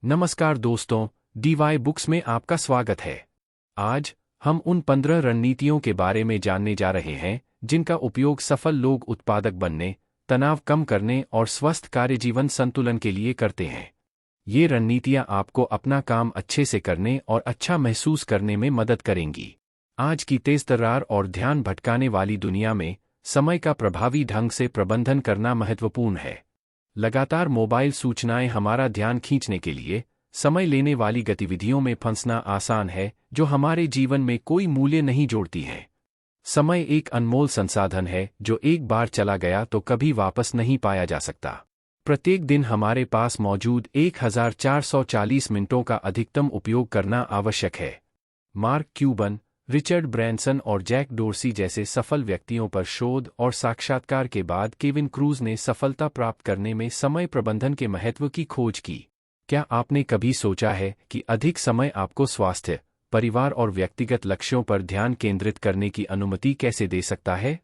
नमस्कार दोस्तों, D Y books में आपका स्वागत है। आज हम उन 15 रणनीतियों के बारे में जानने जा रहे हैं जिनका उपयोग सफल लोग उत्पादक बनने, तनाव कम करने और स्वस्थ कार्यजीवन संतुलन के लिए करते हैं। ये रणनीतियां आपको अपना काम अच्छे से करने और अच्छा महसूस करने में मदद करेंगी। आज की तेज़तर्रार और ध्यान भटकाने वाली दुनिया में समय का प्रभावी ढंग से प्रबंधन करना महत्वपूर्ण है। लगातार मोबाइल सूचनाएं हमारा ध्यान खींचने के लिए समय लेने वाली गतिविधियों में फंसना आसान है, जो हमारे जीवन में कोई मूल्य नहीं जोड़ती हैं। समय एक अनमोल संसाधन है जो एक बार चला गया तो कभी वापस नहीं पाया जा सकता। प्रत्येक दिन हमारे पास मौजूद 1440 मिनटों का अधिकतम उपयोग करना आवश्यक है। मार्क क्यूबन, रिचर्ड ब्रैनसन और जैक डोर्सी जैसे सफल व्यक्तियों पर शोध और साक्षात्कार के बाद केविन क्रूज ने सफलता प्राप्त करने में समय प्रबंधन के महत्व की खोज की। क्या आपने कभी सोचा है कि अधिक समय आपको स्वास्थ्य, परिवार और व्यक्तिगत लक्ष्यों पर ध्यान केंद्रित करने की अनुमति कैसे दे सकता है?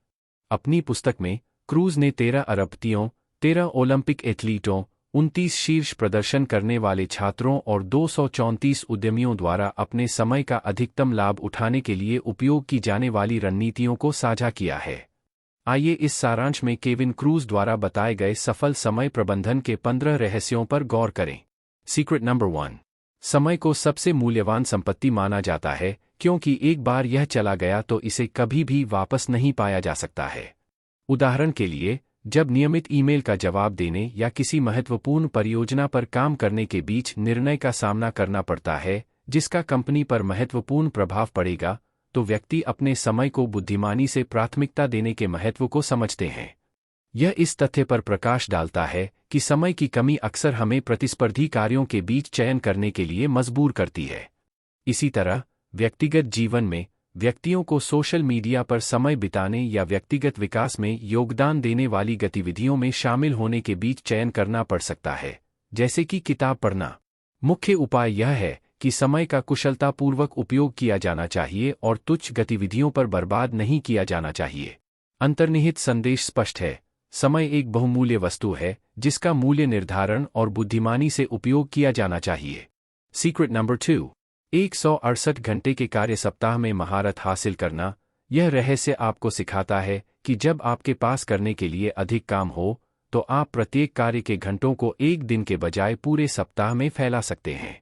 अपनी पुस्तक में क्रूज ने 13 अरबपतियों, 13 ओलंपिक एथलीटों, 29 शीर्ष प्रदर्शन करने वाले छात्रों और 234 उद्यमियों द्वारा अपने समय का अधिकतम लाभ उठाने के लिए उपयोग की जाने वाली रणनीतियों को साझा किया है। आइए इस सारांश में केविन क्रूज द्वारा बताए गए सफल समय प्रबंधन के 15 रहस्यों पर गौर करें। Secret number 1। समय को सबसे मूल्यवान संपत्ति माना जाता है क्योंकि एक बार यह चला गया तो इसे कभी भी वापस नहीं पाया जा सकता है। उदाहरण के लिए, जब नियमित ईमेल का जवाब देने या किसी महत्वपूर्ण परियोजना पर काम करने के बीच निर्णय का सामना करना पड़ता है जिसका कंपनी पर महत्वपूर्ण प्रभाव पड़ेगा, तो व्यक्ति अपने समय को बुद्धिमानी से प्राथमिकता देने के महत्व को समझते हैं। यह इस तथ्य पर प्रकाश डालता है कि समय की कमी अक्सर हमें प्रतिस्पर्धी कार्यों के बीच चयन करने के लिए मजबूर करती है। इसी तरह, व्यक्तिगत जीवन में व्यक्तियों को सोशल मीडिया पर समय बिताने या व्यक्तिगत विकास में योगदान देने वाली गतिविधियों में शामिल होने के बीच चयन करना पड़ सकता है, जैसे कि किताब पढ़ना। मुख्य उपाय यह है कि समय का कुशलतापूर्वक उपयोग किया जाना चाहिए और तुच्छ गतिविधियों पर बर्बाद नहीं किया जाना चाहिए। अंतर्निहित संदेश स्पष्ट है: समय एक बहुमूल्य वस्तु है जिसका मूल्य निर्धारण और बुद्धिमानी से उपयोग किया जाना चाहिए। Secret number 2। 168 घंटे के कार्य सप्ताह में महारत हासिल करना। यह रहस्य आपको सिखाता है कि जब आपके पास करने के लिए अधिक काम हो, तो आप प्रत्येक कार्य के घंटों को एक दिन के बजाय पूरे सप्ताह में फैला सकते हैं।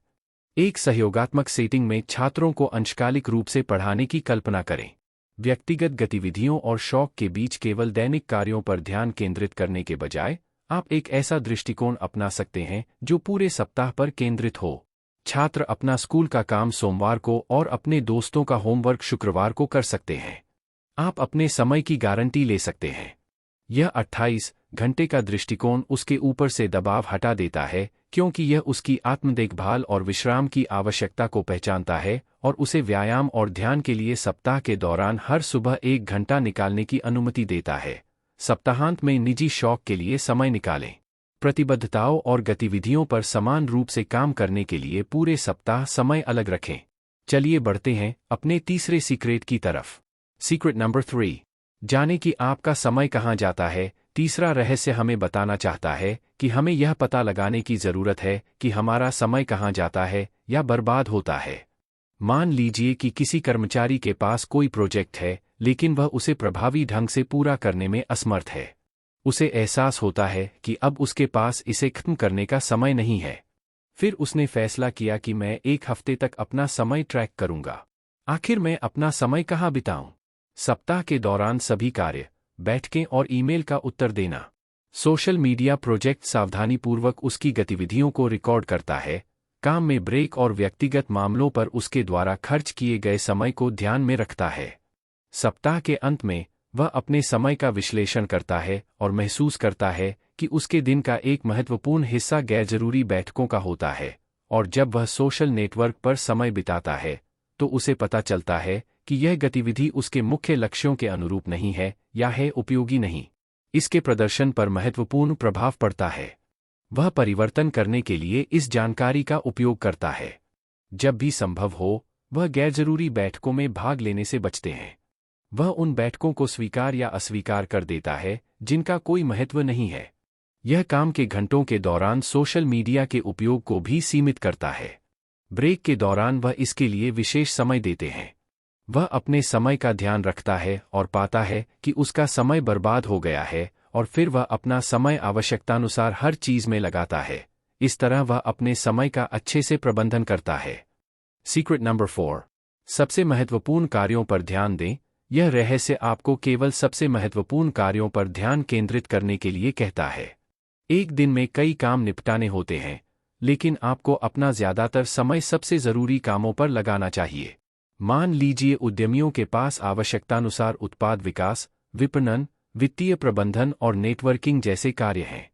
एक सहयोगात्मक सेटिंग में छात्रों को अंशकालिक रूप से पढ़ाने की कल्पना करें। व्यक्तिगत गतिविधियों और शौक के बीच केवल दैनिक कार्यों पर ध्यान केंद्रित करने के बजाय आप एक ऐसा दृष्टिकोण अपना सकते हैं जो पूरे सप्ताह पर केंद्रित हो। छात्र अपना स्कूल का काम सोमवार को और अपने दोस्तों का होमवर्क शुक्रवार को कर सकते हैं। आप अपने समय की गारंटी ले सकते हैं। यह 28 घंटे का दृष्टिकोण उसके ऊपर से दबाव हटा देता है क्योंकि यह उसकी आत्म देखभाल और विश्राम की आवश्यकता को पहचानता है और उसे व्यायाम और ध्यान के लिए सप्ताह के दौरान हर सुबह 1 घंटा निकालने की अनुमति देता है। सप्ताहांत में निजी शौक के लिए समय निकालें। प्रतिबद्धताओं और गतिविधियों पर समान रूप से काम करने के लिए पूरे सप्ताह समय अलग रखें। चलिए बढ़ते हैं अपने तीसरे सीक्रेट की तरफ। Secret number 3। जाने कि आपका समय कहाँ जाता है। तीसरा रहस्य हमें बताना चाहता है कि हमें यह पता लगाने की जरूरत है कि हमारा समय कहाँ जाता है या बर्बाद होता है। मान लीजिए कि किसी कर्मचारी के पास कोई प्रोजेक्ट है, लेकिन वह उसे प्रभावी ढंग से पूरा करने में असमर्थ है। उसे एहसास होता है कि अब उसके पास इसे खत्म करने का समय नहीं है। फिर उसने फैसला किया कि मैं 1 हफ्ते तक अपना समय ट्रैक करूंगा। आखिर मैं अपना समय कहाँ बिताऊं? सप्ताह के दौरान सभी कार्य, बैठकें और ईमेल का उत्तर देना। सोशल मीडिया प्रोजेक्ट सावधानीपूर्वक उसकी गतिविधियों को रिकॉर्ड करता है, काम में ब्रेक और व्यक्तिगत मामलों पर उसके द्वारा खर्च किए गए समय को ध्यान में रखता है। सप्ताह के अंत में वह अपने समय का विश्लेषण करता है और महसूस करता है कि उसके दिन का एक महत्वपूर्ण हिस्सा गैरजरूरी बैठकों का होता है, और जब वह सोशल नेटवर्क पर समय बिताता है तो उसे पता चलता है कि यह गतिविधि उसके मुख्य लक्ष्यों के अनुरूप नहीं है या है उपयोगी नहीं। इसके प्रदर्शन पर महत्वपूर्ण प्रभाव पड़ता है। वह परिवर्तन करने के लिए इस जानकारी का उपयोग करता है। जब भी संभव हो, वह गैरजरूरी बैठकों में भाग लेने से बचते हैं। वह उन बैठकों को स्वीकार या अस्वीकार कर देता है जिनका कोई महत्व नहीं है। यह काम के घंटों के दौरान सोशल मीडिया के उपयोग को भी सीमित करता है। ब्रेक के दौरान वह इसके लिए विशेष समय देते हैं। वह अपने समय का ध्यान रखता है और पाता है कि उसका समय बर्बाद हो गया है, और फिर वह अपना समय आवश्यकतानुसार हर चीज में लगाता है। इस तरह वह अपने समय का अच्छे से प्रबंधन करता है। सीक्रेट नंबर 4, सबसे महत्वपूर्ण कार्यों पर ध्यान दें। यह रहस्य आपको केवल सबसे महत्वपूर्ण कार्यों पर ध्यान केंद्रित करने के लिए कहता है। एक दिन में कई काम निपटाने होते हैं, लेकिन आपको अपना ज्यादातर समय सबसे जरूरी कामों पर लगाना चाहिए। मान लीजिए उद्यमियों के पास आवश्यकतानुसार उत्पाद विकास, विपणन, वित्तीय प्रबंधन और नेटवर्किंग जैसे कार्य हैं।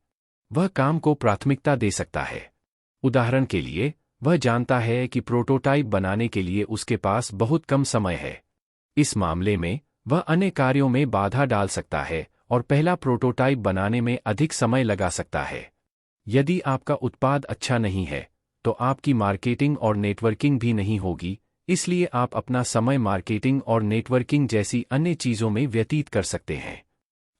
वह काम को प्राथमिकता दे सकता है। उदाहरण के लिए, वह जानता है कि प्रोटोटाइप बनाने के लिए उसके पास बहुत कम समय है। इस मामले में वह अन्य कार्यों में बाधा डाल सकता है और पहला प्रोटोटाइप बनाने में अधिक समय लगा सकता है। यदि आपका उत्पाद अच्छा नहीं है, तो आपकी मार्केटिंग और नेटवर्किंग भी नहीं होगी, इसलिए आप अपना समय मार्केटिंग और नेटवर्किंग जैसी अन्य चीजों में व्यतीत कर सकते हैं।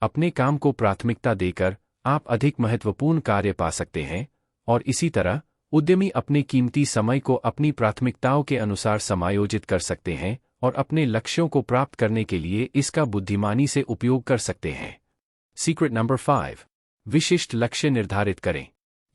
अपने काम को प्राथमिकता देकर आप अधिक महत्वपूर्ण कार्य पा सकते हैं, और इसी तरह उद्यमी अपने कीमती समय को अपनी प्राथमिकताओं के अनुसार समायोजित कर सकते हैं और अपने लक्ष्यों को प्राप्त करने के लिए इसका बुद्धिमानी से उपयोग कर सकते हैं। सीक्रेट नंबर 5, विशिष्ट लक्ष्य निर्धारित करें।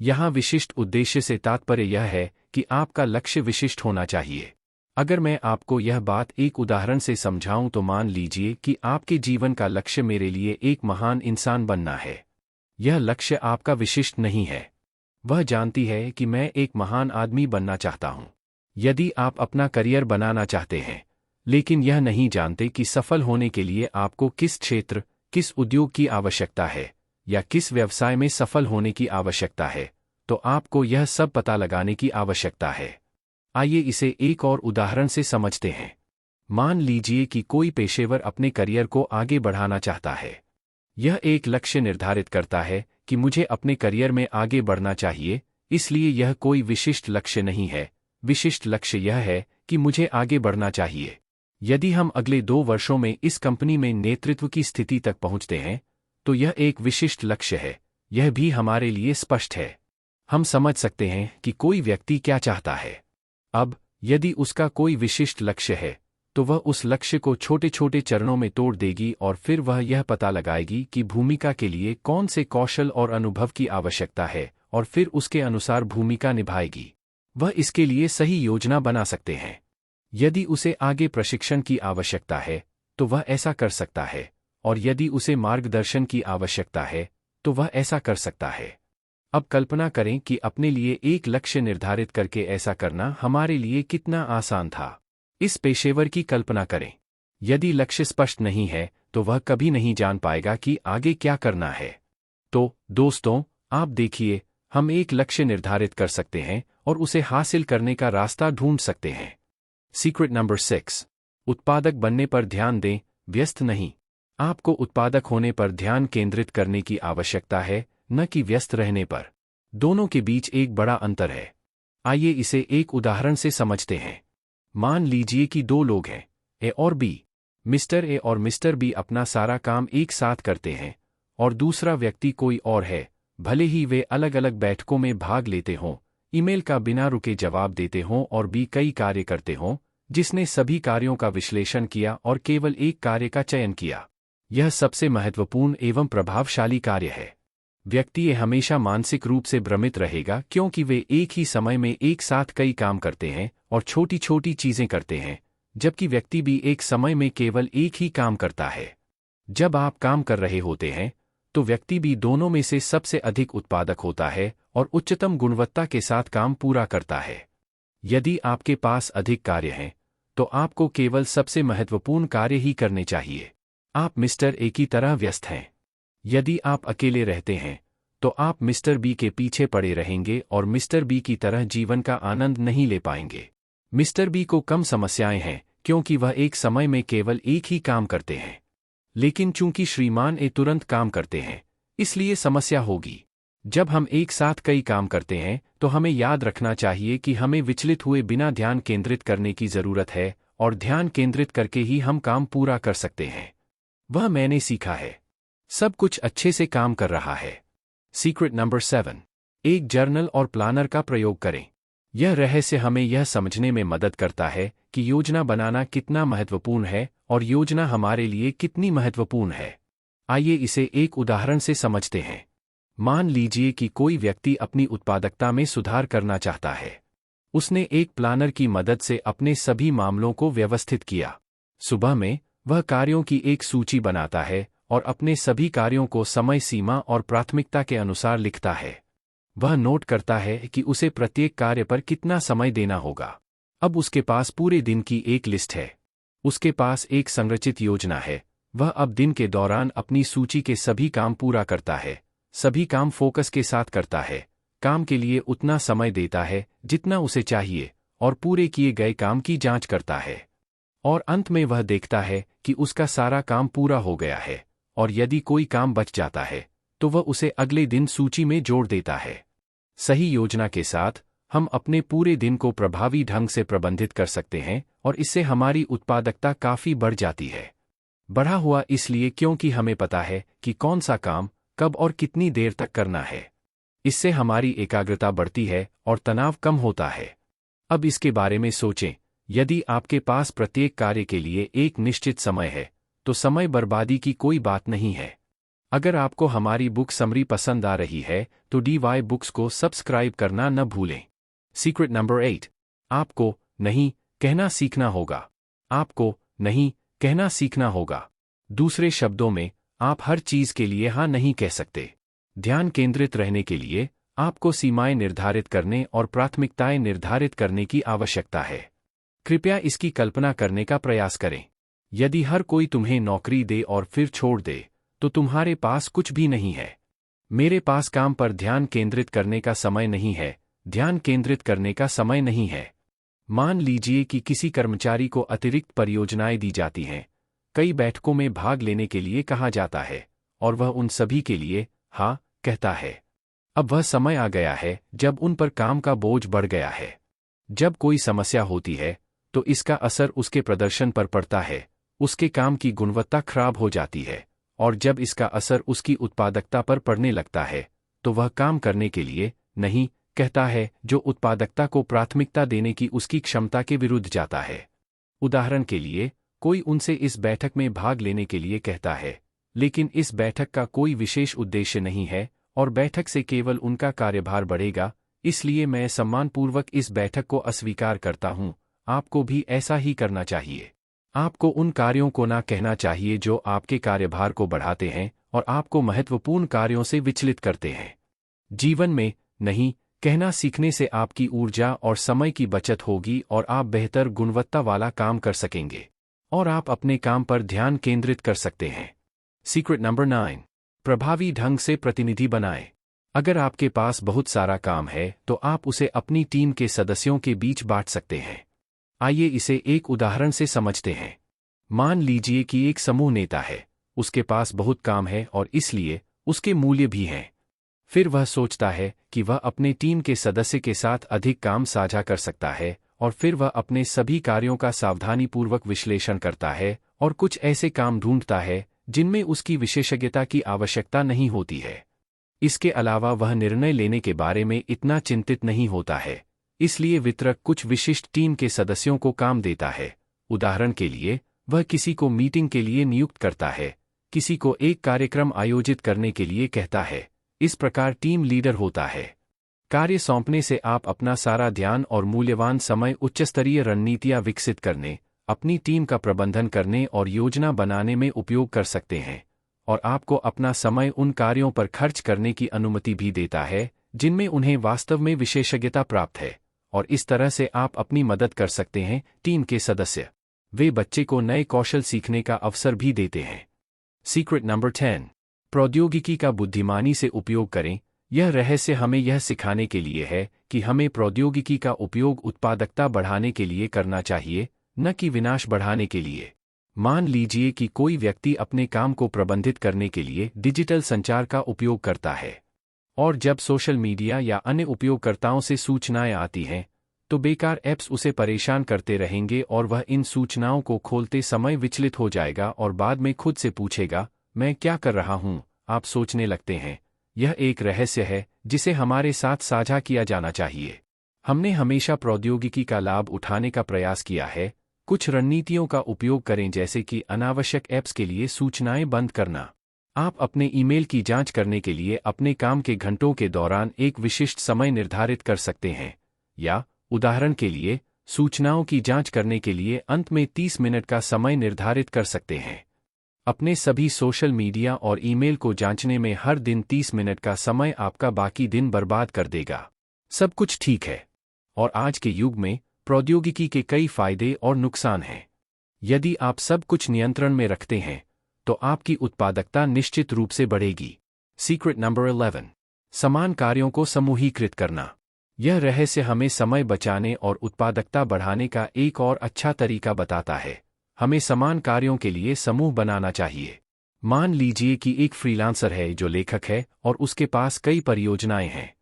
यहाँ विशिष्ट उद्देश्य से तात्पर्य यह है कि आपका लक्ष्य विशिष्ट होना चाहिए। अगर मैं आपको यह बात एक उदाहरण से समझाऊं तो मान लीजिए कि आपके जीवन का लक्ष्य मेरे लिए एक महान इंसान बनना है। यह लक्ष्य आपका विशिष्ट नहीं है। वह जानती है कि मैं एक महान आदमी बनना चाहता हूं। यदि आप अपना करियर बनाना चाहते हैं, लेकिन यह नहीं जानते कि सफल होने के लिए आपको किस क्षेत्र, किस उद्योग की आवश्यकता है या किस व्यवसाय में सफल होने की आवश्यकता है, तो आपको यह सब पता लगाने की आवश्यकता है। आइए इसे एक और उदाहरण से समझते हैं। मान लीजिए कि कोई पेशेवर अपने करियर को आगे बढ़ाना चाहता है। यह एक लक्ष्य निर्धारित करता है कि मुझे अपने करियर में आगे बढ़ना चाहिए, इसलिए यह कोई विशिष्ट लक्ष्य नहीं है। विशिष्ट लक्ष्य यह है कि मुझे आगे बढ़ना चाहिए। यदि हम अगले 2 वर्षों में इस कंपनी में नेतृत्व की स्थिति तक पहुंचते हैं, तो यह एक विशिष्ट लक्ष्य है। यह भी हमारे लिए स्पष्ट है। हम समझ सकते हैं कि कोई व्यक्ति क्या चाहता है। अब, यदि उसका कोई विशिष्ट लक्ष्य है, तो वह उस लक्ष्य को छोटे छोटे चरणों में तोड़ देगी और फिर वह यह पता लगाएगी कि भूमिका के लिए कौन से कौशल और अनुभव की आवश्यकता है, और फिर उसके अनुसार भूमिका निभाएगी। वह इसके लिए सही योजना बना सकते हैं। यदि उसे आगे प्रशिक्षण की आवश्यकता है, तो वह ऐसा कर सकता है, और यदि उसे मार्गदर्शन की आवश्यकता है, तो वह ऐसा कर सकता है। अब कल्पना करें कि अपने लिए एक लक्ष्य निर्धारित करके ऐसा करना हमारे लिए कितना आसान था। इस पेशेवर की कल्पना करें। यदि लक्ष्य स्पष्ट नहीं है, तो वह कभी नहीं जान पाएगा कि आगे क्या करना है। तो दोस्तों, आप देखिए, हम एक लक्ष्य निर्धारित कर सकते हैं और उसे हासिल करने का रास्ता ढूंढ सकते हैं। सीक्रेट नंबर 6, उत्पादक बनने पर ध्यान दें, व्यस्त नहीं। आपको उत्पादक होने पर ध्यान केंद्रित करने की आवश्यकता है, न कि व्यस्त रहने पर। दोनों के बीच एक बड़ा अंतर है। आइए इसे एक उदाहरण से समझते हैं। मान लीजिए कि 2 लोग हैं, ए और बी। मिस्टर ए और मिस्टर बी अपना सारा काम एक साथ करते हैं, और दूसरा व्यक्ति कोई और है, भले ही वे अलग अलग बैठकों में भाग लेते हों, ईमेल का बिना रुके जवाब देते हों और भी कई कार्य करते हों, जिसने सभी कार्यों का विश्लेषण किया और केवल एक कार्य का चयन किया। यह सबसे महत्वपूर्ण एवं प्रभावशाली कार्य है। व्यक्ति हमेशा मानसिक रूप से भ्रमित रहेगा क्योंकि वे एक ही समय में एक साथ कई काम करते हैं और छोटी छोटी चीजें करते हैं, जबकि व्यक्ति भी एक समय में केवल एक ही काम करता है। जब आप काम कर रहे होते हैं, तो व्यक्ति भी दोनों में से सबसे अधिक उत्पादक होता है और उच्चतम गुणवत्ता के साथ काम पूरा करता है। यदि आपके पास अधिक कार्य हैं, तो आपको केवल सबसे महत्वपूर्ण कार्य ही करने चाहिए। आप मिस्टर ए की तरह व्यस्त हैं। यदि आप अकेले रहते हैं, तो आप मिस्टर बी के पीछे पड़े रहेंगे और मिस्टर बी की तरह जीवन का आनंद नहीं ले पाएंगे। मिस्टर बी को कम समस्याएं हैं क्योंकि वह एक समय में केवल एक ही काम करते हैं, लेकिन चूंकि श्रीमान ए तुरंत काम करते हैं, इसलिए समस्या होगी। जब हम एक साथ कई काम करते हैं, तो हमें याद रखना चाहिए कि हमें विचलित हुए बिना ध्यान केंद्रित करने की जरूरत है, और ध्यान केंद्रित करके ही हम काम पूरा कर सकते हैं। वह मैंने सीखा है। सब कुछ अच्छे से काम कर रहा है। Secret number 7। एक जर्नल और प्लानर का प्रयोग करें। यह रहस्य हमें यह समझने में मदद करता है कि योजना बनाना कितना महत्वपूर्ण है और योजना हमारे लिए कितनी महत्वपूर्ण है। आइए इसे एक उदाहरण से समझते हैं। मान लीजिए कि कोई व्यक्ति अपनी उत्पादकता में सुधार करना चाहता है। उसने एक प्लानर की मदद से अपने सभी मामलों को व्यवस्थित किया। सुबह में वह कार्यों की एक सूची बनाता है और अपने सभी कार्यों को समय सीमा और प्राथमिकता के अनुसार लिखता है। वह नोट करता है कि उसे प्रत्येक कार्य पर कितना समय देना होगा। अब उसके पास पूरे दिन की एक लिस्ट है। उसके पास एक संरचित योजना है। वह अब दिन के दौरान अपनी सूची के सभी काम पूरा करता है। सभी काम फोकस के साथ करता है। काम के लिए उतना समय देता है जितना उसे चाहिए और पूरे किए गए काम की जांच करता है। और अंत में वह देखता है कि उसका सारा काम पूरा हो गया है और यदि कोई काम बच जाता है तो वह उसे अगले दिन सूची में जोड़ देता है। सही योजना के साथ हम अपने पूरे दिन को प्रभावी ढंग से प्रबंधित कर सकते हैं और इससे हमारी उत्पादकता काफी बढ़ जाती है। बढ़ा हुआ इसलिए क्योंकि हमें पता है कि कौन सा काम कब और कितनी देर तक करना है। इससे हमारी एकाग्रता बढ़ती है और तनाव कम होता है। अब इसके बारे में सोचें, यदि आपके पास प्रत्येक कार्य के लिए एक निश्चित समय है तो समय बर्बादी की कोई बात नहीं है। अगर आपको हमारी बुक समरी पसंद आ रही है तो DY बुक्स को सब्सक्राइब करना न भूलें। Secret number 8। आपको नहीं कहना सीखना होगा। आपको नहीं कहना सीखना होगा। दूसरे शब्दों में, आप हर चीज के लिए हाँ नहीं कह सकते। ध्यान केंद्रित रहने के लिए आपको सीमाएं निर्धारित करने और प्राथमिकताएं निर्धारित करने की आवश्यकता है। कृपया इसकी कल्पना करने का प्रयास करें। यदि हर कोई तुम्हें नौकरी दे और फिर छोड़ दे तो तुम्हारे पास कुछ भी नहीं है। मेरे पास काम पर ध्यान केंद्रित करने का समय नहीं है, ध्यान केंद्रित करने का समय नहीं है। मान लीजिए कि किसी कर्मचारी को अतिरिक्त परियोजनाएं दी जाती हैं, कई बैठकों में भाग लेने के लिए कहा जाता है और वह उन सभी के लिए हाँ कहता है। अब वह समय आ गया है जब उन पर काम का बोझ बढ़ गया है। जब कोई समस्या होती है तो इसका असर उसके प्रदर्शन पर पड़ता है, उसके काम की गुणवत्ता खराब हो जाती है और जब इसका असर उसकी उत्पादकता पर पड़ने लगता है तो वह काम करने के लिए नहीं कहता है, जो उत्पादकता को प्राथमिकता देने की उसकी क्षमता के विरुद्ध जाता है। उदाहरण के लिए, कोई उनसे इस बैठक में भाग लेने के लिए कहता है, लेकिन इस बैठक का कोई विशेष उद्देश्य नहीं है और बैठक से केवल उनका कार्यभार बढ़ेगा, इसलिए मैं सम्मानपूर्वक इस बैठक को अस्वीकार करता हूं। आपको भी ऐसा ही करना चाहिए। आपको उन कार्यों को ना कहना चाहिए जो आपके कार्यभार को बढ़ाते हैं और आपको महत्वपूर्ण कार्यों से विचलित करते हैं। जीवन में नहीं कहना सीखने से आपकी ऊर्जा और समय की बचत होगी और आप बेहतर गुणवत्ता वाला काम कर सकेंगे और आप अपने काम पर ध्यान केंद्रित कर सकते हैं। Secret number 9। प्रभावी ढंग से प्रतिनिधि बनाएं। अगर आपके पास बहुत सारा काम है तो आप उसे अपनी टीम के सदस्यों के बीच बांट सकते हैं। आइए इसे एक उदाहरण से समझते हैं। मान लीजिए कि एक समूह नेता है, उसके पास बहुत काम है और इसलिए उसके मूल्य भी हैं। फिर वह सोचता है कि वह अपने टीम के सदस्य के साथ अधिक काम साझा कर सकता है और फिर वह अपने सभी कार्यों का सावधानीपूर्वक विश्लेषण करता है और कुछ ऐसे काम ढूंढता है जिनमें उसकी विशेषज्ञता की आवश्यकता नहीं होती है। इसके अलावा वह निर्णय लेने के बारे में इतना चिंतित नहीं होता है, इसलिए वितरक कुछ विशिष्ट टीम के सदस्यों को काम देता है। उदाहरण के लिए, वह किसी को मीटिंग के लिए नियुक्त करता है, किसी को एक कार्यक्रम आयोजित करने के लिए कहता है। इस प्रकार टीम लीडर होता है। कार्य सौंपने से आप अपना सारा ध्यान और मूल्यवान समय उच्चस्तरीय रणनीतियां विकसित करने, अपनी टीम का प्रबंधन करने और योजना बनाने में उपयोग कर सकते हैं और आपको अपना समय उन कार्यों पर खर्च करने की अनुमति भी देता है जिनमें उन्हें वास्तव में विशेषज्ञता प्राप्त है और इस तरह से आप अपनी मदद कर सकते हैं। टीम के सदस्य वे बच्चे को नए कौशल सीखने का अवसर भी देते हैं। Secret number 10। प्रौद्योगिकी का बुद्धिमानी से उपयोग करें। यह रहस्य हमें यह सिखाने के लिए है कि हमें प्रौद्योगिकी का उपयोग उत्पादकता बढ़ाने के लिए करना चाहिए, न कि विनाश बढ़ाने के लिए। मान लीजिए कि कोई व्यक्ति अपने काम को प्रबंधित करने के लिए डिजिटल संचार का उपयोग करता है और जब सोशल मीडिया या अन्य उपयोगकर्ताओं से सूचनाएं आती हैं तो बेकार ऐप्स उसे परेशान करते रहेंगे और वह इन सूचनाओं को खोलते समय विचलित हो जाएगा और बाद में खुद से पूछेगा, मैं क्या कर रहा हूं? आप सोचने लगते हैं यह एक रहस्य है जिसे हमारे साथ साझा किया जाना चाहिए। हमने हमेशा प्रौद्योगिकी का लाभ उठाने का प्रयास किया है। कुछ रणनीतियों का उपयोग करें, जैसे कि अनावश्यक ऐप्स के लिए सूचनाएं बंद करना। आप अपने ईमेल की जांच करने के लिए अपने काम के घंटों के दौरान एक विशिष्ट समय निर्धारित कर सकते हैं, या उदाहरण के लिए सूचनाओं की जांच करने के लिए अंत में 30 मिनट का समय निर्धारित कर सकते हैं। अपने सभी सोशल मीडिया और ईमेल को जांचने में हर दिन 30 मिनट का समय आपका बाकी दिन बर्बाद कर देगा। सब कुछ ठीक है। और आज के युग में प्रौद्योगिकी के कई फायदे और नुकसान हैं। यदि आप सब कुछ नियंत्रण में रखते हैं तो आपकी उत्पादकता निश्चित रूप से बढ़ेगी। सीक्रेट नंबर 11, समान कार्यों को समूहीकृत करना। यह रहस्य हमें समय बचाने और उत्पादकता बढ़ाने का एक और अच्छा तरीका बताता है। हमें समान कार्यों के लिए समूह बनाना चाहिए। मान लीजिए कि एक फ्रीलांसर है जो लेखक है और उसके पास कई परियोजनाएं हैं।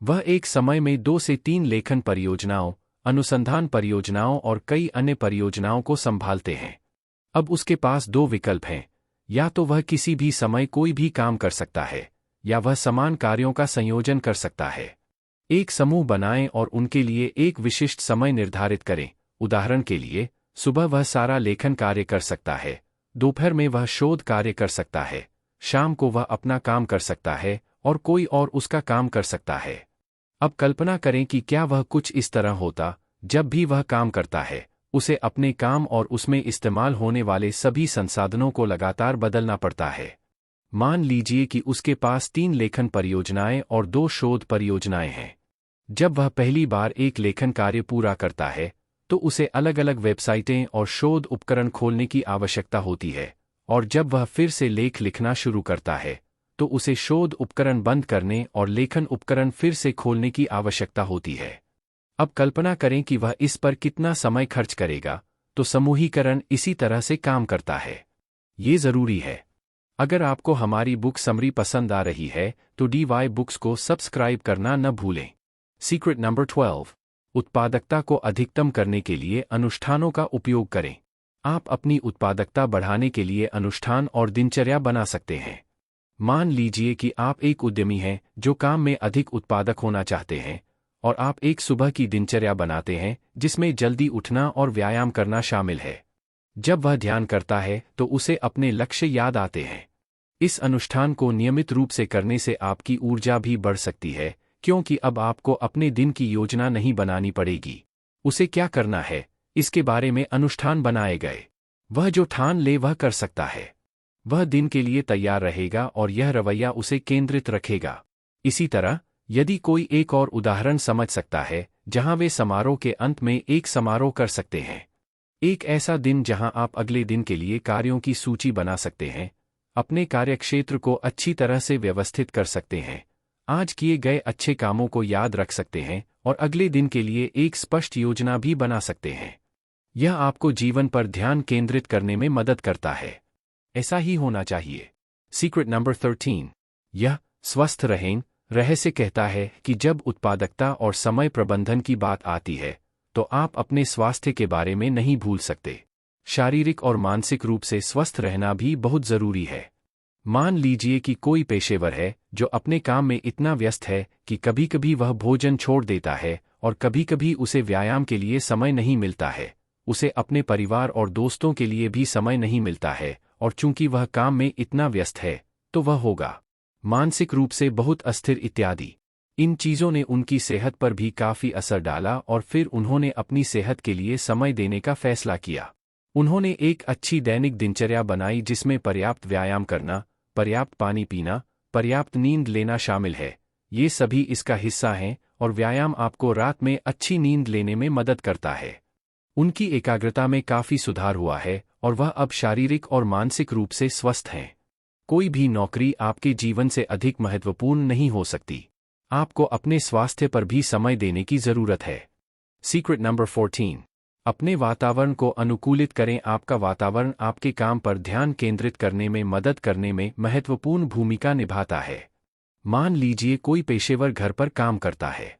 वह एक समय में 2 से 3 लेखन परियोजनाओं, अनुसंधान परियोजनाओं और कई अन्य परियोजनाओं को संभालते हैं। अब उसके पास 2 विकल्प हैं, या तो वह किसी भी समय कोई भी काम कर सकता है, या वह समान कार्यों का संयोजन कर सकता है। एक समूह बनाएं और उनके लिए एक विशिष्ट समय निर्धारित करें। उदाहरण के लिए, सुबह वह सारा लेखन कार्य कर सकता है, दोपहर में वह शोध कार्य कर सकता है, शाम को वह अपना काम कर सकता है और कोई और उसका काम कर सकता है। अब कल्पना करें कि क्या वह कुछ इस तरह होता। जब भी वह काम करता है, उसे अपने काम और उसमें इस्तेमाल होने वाले सभी संसाधनों को लगातार बदलना पड़ता है। मान लीजिए कि उसके पास 3 लेखन परियोजनाएं और 2 शोध परियोजनाएं हैं। जब वह पहली बार एक लेखन कार्य पूरा करता है, तो उसे अलग अलग वेबसाइटें और शोध उपकरण खोलने की आवश्यकता होती है, और जब वह फिर से लेख लिखना शुरू करता है, तो उसे शोध उपकरण बंद करने और लेखन उपकरण फिर से खोलने की आवश्यकता होती है। अब कल्पना करें कि वह इस पर कितना समय खर्च करेगा। तो समूहीकरण इसी तरह से काम करता है। ये जरूरी है। अगर आपको हमारी बुक समरी पसंद आ रही है तो DY बुक्स को सब्सक्राइब करना न भूलें। सीक्रेट नंबर 12, उत्पादकता को अधिकतम करने के लिए अनुष्ठानों का उपयोग करें। आप अपनी उत्पादकता बढ़ाने के लिए अनुष्ठान और दिनचर्या बना सकते हैं। मान लीजिए कि आप एक उद्यमी हैं जो काम में अधिक उत्पादक होना चाहते हैं, और आप एक सुबह की दिनचर्या बनाते हैं जिसमें जल्दी उठना और व्यायाम करना शामिल है। जब वह ध्यान करता है तो उसे अपने लक्ष्य याद आते हैं। इस अनुष्ठान को नियमित रूप से करने से आपकी ऊर्जा भी बढ़ सकती है, क्योंकि अब आपको अपने दिन की योजना नहीं बनानी पड़ेगी। उसे क्या करना है, इसके बारे में अनुष्ठान बनाए गए। वह जो ठान ले वह कर सकता है। वह दिन के लिए तैयार रहेगा और यह रवैया उसे केंद्रित रखेगा। इसी तरह, यदि कोई एक और उदाहरण समझ सकता है जहां वे समारोह के अंत में एक समारोह कर सकते हैं। एक ऐसा दिन जहां आप अगले दिन के लिए कार्यों की सूची बना सकते हैं, अपने कार्यक्षेत्र को अच्छी तरह से व्यवस्थित कर सकते हैं, आज किए गए अच्छे कामों को याद रख सकते हैं और अगले दिन के लिए एक स्पष्ट योजना भी बना सकते हैं। यह आपको जीवन पर ध्यान केंद्रित करने में मदद करता है। ऐसा ही होना चाहिए। सीक्रेट नंबर 13, यह स्वस्थ रहें रहस्य कहता है कि जब उत्पादकता और समय प्रबंधन की बात आती है तो आप अपने स्वास्थ्य के बारे में नहीं भूल सकते। शारीरिक और मानसिक रूप से स्वस्थ रहना भी बहुत जरूरी है। मान लीजिए कि कोई पेशेवर है जो अपने काम में इतना व्यस्त है कि कभी-कभी वह भोजन छोड़ देता है और कभी-कभी उसे व्यायाम के लिए समय नहीं मिलता है। उसे अपने परिवार और दोस्तों के लिए भी समय नहीं मिलता है, और चूंकि वह काम में इतना व्यस्त है तो वह होगा मानसिक रूप से बहुत अस्थिर इत्यादि। इन चीजों ने उनकी सेहत पर भी काफी असर डाला और फिर उन्होंने अपनी सेहत के लिए समय देने का फैसला किया। उन्होंने एक अच्छी दैनिक दिनचर्या बनाई जिसमें पर्याप्त व्यायाम करना, पर्याप्त पानी पीना, पर्याप्त नींद लेना शामिल है। ये सभी इसका हिस्सा हैं और व्यायाम आपको रात में अच्छी नींद लेने में मदद करता है। उनकी एकाग्रता में काफी सुधार हुआ है और वह अब शारीरिक और मानसिक रूप से स्वस्थ हैं। कोई भी नौकरी आपके जीवन से अधिक महत्वपूर्ण नहीं हो सकती। आपको अपने स्वास्थ्य पर भी समय देने की जरूरत है। सीक्रेट नंबर 14, अपने वातावरण को अनुकूलित करें। आपका वातावरण आपके काम पर ध्यान केंद्रित करने में मदद करने में महत्वपूर्ण भूमिका निभाता है। मान लीजिए कोई पेशेवर घर पर काम करता है।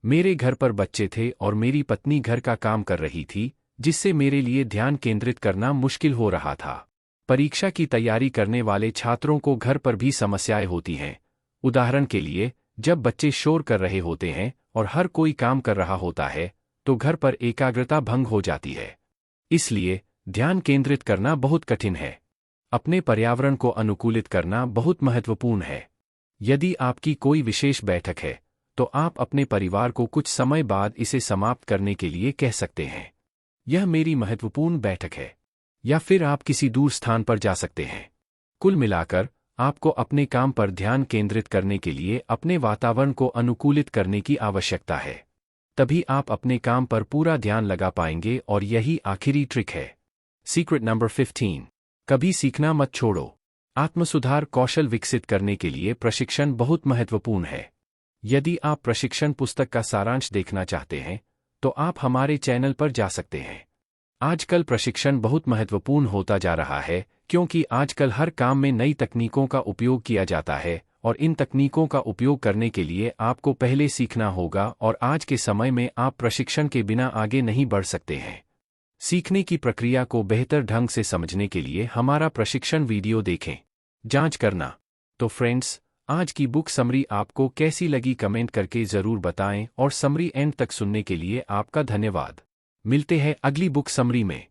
मेरे घर पर बच्चे थे और मेरी पत्नी घर का काम कर रही थी, जिससे मेरे लिए ध्यान केंद्रित करना मुश्किल हो रहा था। परीक्षा की तैयारी करने वाले छात्रों को घर पर भी समस्याएं होती हैं। उदाहरण के लिए, जब बच्चे शोर कर रहे होते हैं और हर कोई काम कर रहा होता है, तो घर पर एकाग्रता भंग हो जाती है। इसलिए ध्यान केंद्रित करना बहुत कठिन है। अपने पर्यावरण को अनुकूलित करना बहुत महत्वपूर्ण है। यदि आपकी कोई विशेष बैठक है, तो आप अपने परिवार को कुछ समय बाद इसे समाप्त करने के लिए कह सकते हैं, यह मेरी महत्वपूर्ण बैठक है, या फिर आप किसी दूर स्थान पर जा सकते हैं। कुल मिलाकर, आपको अपने काम पर ध्यान केंद्रित करने के लिए अपने वातावरण को अनुकूलित करने की आवश्यकता है। तभी आप अपने काम पर पूरा ध्यान लगा पाएंगे और यही आखिरी ट्रिक है। Secret number 15। कभी सीखना मत छोड़ो। आत्मसुधार कौशल विकसित करने के लिए प्रशिक्षण बहुत महत्वपूर्ण है। यदि आप प्रशिक्षण पुस्तक का सारांश देखना चाहते हैं, तो आप हमारे चैनल पर जा सकते हैं। आजकल प्रशिक्षण बहुत महत्वपूर्ण होता जा रहा है, क्योंकि आजकल हर काम में नई तकनीकों का उपयोग किया जाता है और इन तकनीकों का उपयोग करने के लिए आपको पहले सीखना होगा और आज के समय में आप प्रशिक्षण के बिना आगे नहीं बढ़ सकते हैं। सीखने की प्रक्रिया को बेहतर ढंग से समझने के लिए हमारा प्रशिक्षण वीडियो देखें। जांच करना। तो फ्रेंड्स, आज की बुक समरी आपको कैसी लगी कमेंट करके ज़रूर बताएं और समरी एंड तक सुनने के लिए आपका धन्यवाद। मिलते हैं अगली बुक समरी में।